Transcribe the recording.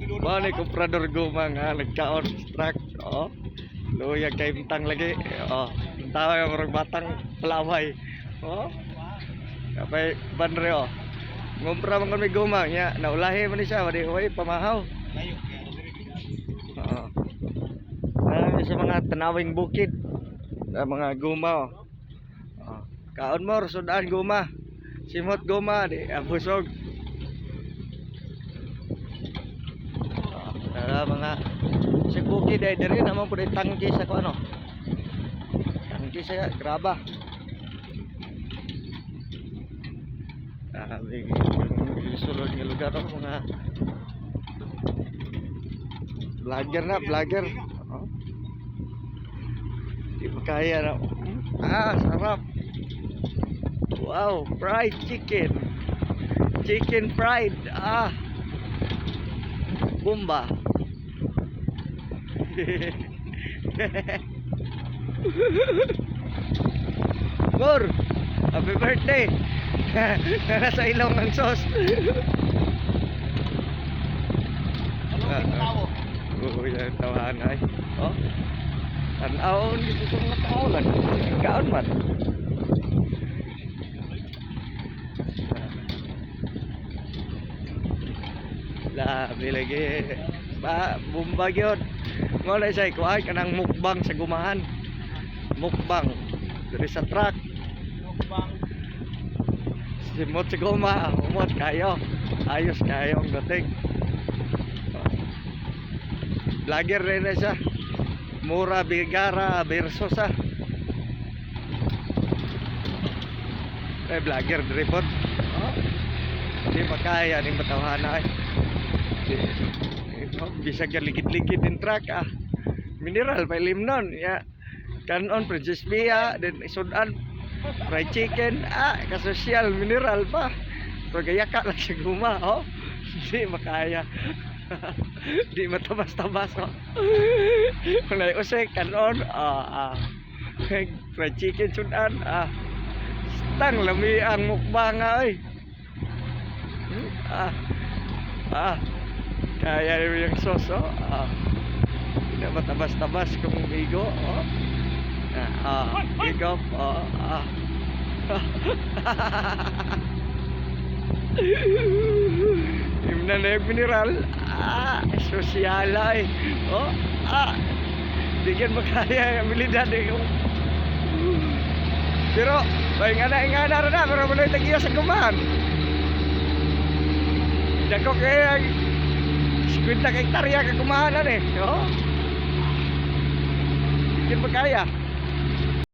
Ba ni komprador guma nga nagkaon sa truck. Oh. Luya kay bintang lagi. Oh. Tawa yung orang batang pelaway. Oh. Kapay banre oh. Ngumpra man kami guma nya naulahi man ni siya wadi oy pamahaw. Oo. Sa mga tanawing bukid. Sa mga guma oh. Oh. Kaon mo sudan guma. Simot guma di abusog. Mga si bukid ay diri naman pud tangki sa ko ano. Tangki sa graba. Sulod nga lugar oh, mga vlogger na vlogger. Oh. Di pa kaya na. Sarap. Wow, fried chicken. Chicken fried. Bomba. Mor, happy birthday. Nasa ilong ang sauce. Yan tawahan ay. Oh. Tanaon dito sa mga tao lang. Kaon man. Bilagi ba bomba gyud. Mo na say kuan kanang mukbang sa gumahan. Mukbang diri sa truck. Mukbang. Simot sa guma, umot kayo. Ayos kayo ang dating. Vlogger rin na siya. Mura Bigara versus vlogger dripot. Hindi makaya ning batawhana ay. Bisa ka ligid-ligid din truck mineral pa limnon ya kanon Princess Bia then isudan fried chicken kasosyal mineral pa pagayaka lang sa guma oh di makaya. Di matabas-tabas oh. Kunay usay kanon fried chicken sudan stang lami ang mukbang ay kaya yung sauce oh. Hindi matabas-tabas kung bigo oh. Bigo oh. Himna na yung mineral sosyala eh oh. Bigyan makaya yung milidad eh pero ingana rin na pero muna yung tagiya sa kumahan dako kaya 50 hektarya ka kumahanan eh oh. Bigyan makaya